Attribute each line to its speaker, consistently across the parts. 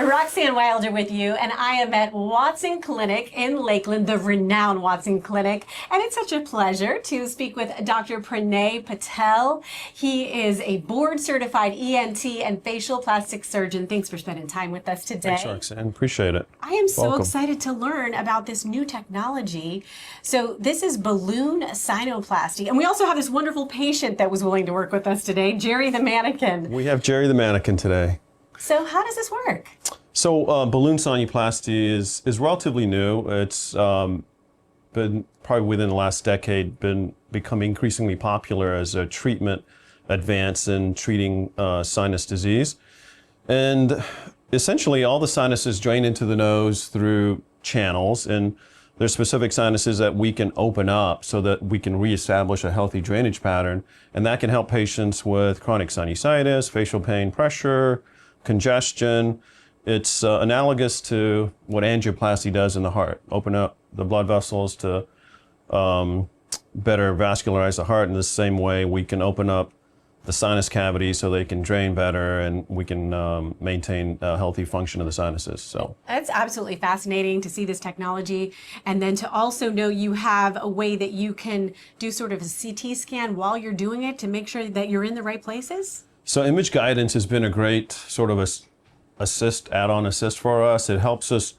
Speaker 1: Roxanne Wilder with you, and I am at Watson Clinic in Lakeland, the renowned Watson Clinic, and it's such a pleasure to speak with Dr. Pranay Patel. He is a board-certified ENT and facial plastic surgeon. Thanks for spending time with us today.
Speaker 2: Thanks, Roxanne. Appreciate it.
Speaker 1: I am so
Speaker 2: Welcome.
Speaker 1: excited to learn about this new technology. So this is balloon sinuplasty, and we also have this wonderful patient that was willing to work with us today, Jerry the mannequin.
Speaker 2: We have Jerry the mannequin today.
Speaker 1: So how does this work?
Speaker 2: So balloon sinuplasty is relatively new. It's been probably within the last decade become increasingly popular as a treatment advance in treating sinus disease. And essentially all the sinuses drain into the nose through channels, and there's specific sinuses that we can open up so that we can reestablish a healthy drainage pattern, and that can help patients with chronic sinusitis, facial pain, pressure, congestion. It's analogous to what angioplasty does in the heart. Open up the blood vessels to better vascularize the heart. In the same way, we can open up the sinus cavity so they can drain better, and we can maintain a healthy function of the sinuses. So
Speaker 1: that's absolutely fascinating to see this technology, and then to also know you have a way that you can do sort of a CT scan while you're doing it to make sure that you're in the right places.
Speaker 2: So image guidance has been a great sort of add-on assist for us. It helps us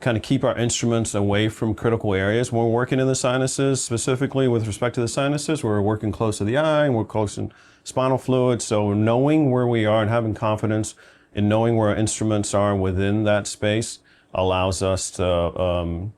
Speaker 2: kind of keep our instruments away from critical areas when we're working in the sinuses. Specifically with respect to the sinuses, we're working close to the eye and we're close in spinal fluid. So knowing where we are and having confidence in knowing where our instruments are within that space allows us to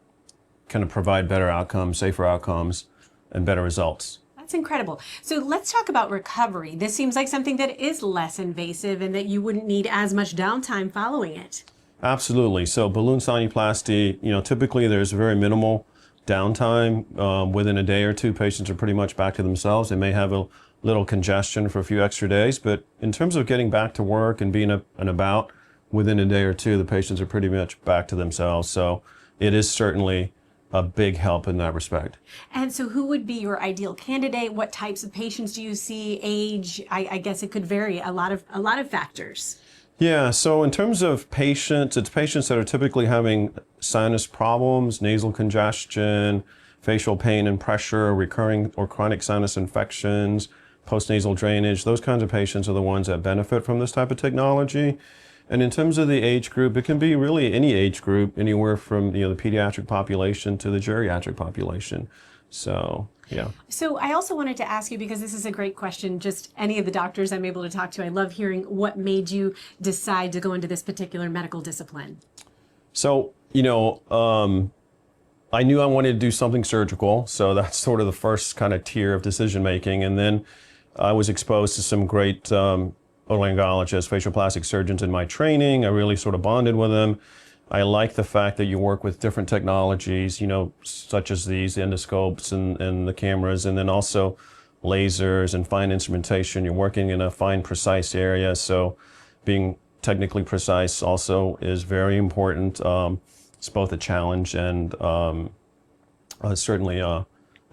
Speaker 2: kind of provide better outcomes, safer outcomes, and better results.
Speaker 1: That's incredible. So let's talk about recovery. This seems like something that is less invasive and that you wouldn't need as much downtime following it.
Speaker 2: Absolutely. So balloon sinuplasty, typically there's very minimal downtime. Within a day or two, patients are pretty much back to themselves. They may have a little congestion for a few extra days, but in terms of getting back to work and being up and about, within a day or two, the patients are pretty much back to themselves. So it is certainly a big help in that respect.
Speaker 1: And so who would be your ideal candidate? What types of patients do you see? Age? I guess it could vary a lot of factors.
Speaker 2: Yeah, so in terms of patients, it's patients that are typically having sinus problems, nasal congestion, facial pain and pressure, recurring or chronic sinus infections, postnasal drainage. Those kinds of patients are the ones that benefit from this type of technology. And in terms of the age group, it can be really any age group, anywhere from the pediatric population to the geriatric population. So, yeah. So
Speaker 1: I also wanted to ask you, because this is a great question, just any of the doctors I'm able to talk to, I love hearing what made you decide to go into this particular medical discipline.
Speaker 2: So, I knew I wanted to do something surgical, so that's sort of the first kind of tier of decision making. And then I was exposed to some great otolaryngologists, facial plastic surgeons in my training. I really sort of bonded with them. I like the fact that you work with different technologies, such as these endoscopes and the cameras, and then also lasers and fine instrumentation. You're working in a fine, precise area, so being technically precise also is very important. It's both a challenge and certainly a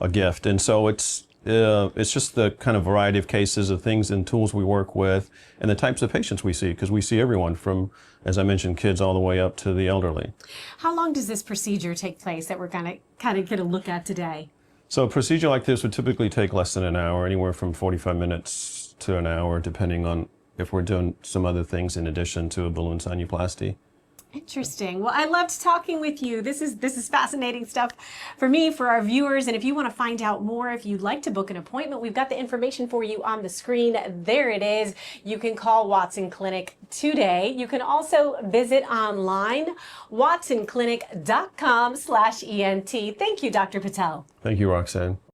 Speaker 2: gift. And so it's just the kind of variety of cases of things and tools we work with and the types of patients we see, because we see everyone from, as I mentioned, kids all the way up to the elderly.
Speaker 1: How long does this procedure take place that we're going to kind of get a look at today?
Speaker 2: So a procedure like this would typically take less than an hour, anywhere from 45 minutes to an hour, depending on if we're doing some other things in addition to a balloon sinuplasty.
Speaker 1: Interesting. Well, I loved talking with you. This is fascinating stuff for me, for our viewers. And if you want to find out more, if you'd like to book an appointment, we've got the information for you on the screen. There it is. You can call Watson Clinic today. You can also visit online, watsonclinic.com/ENT. Thank you, Dr. Patel.
Speaker 2: Thank you, Roxanne.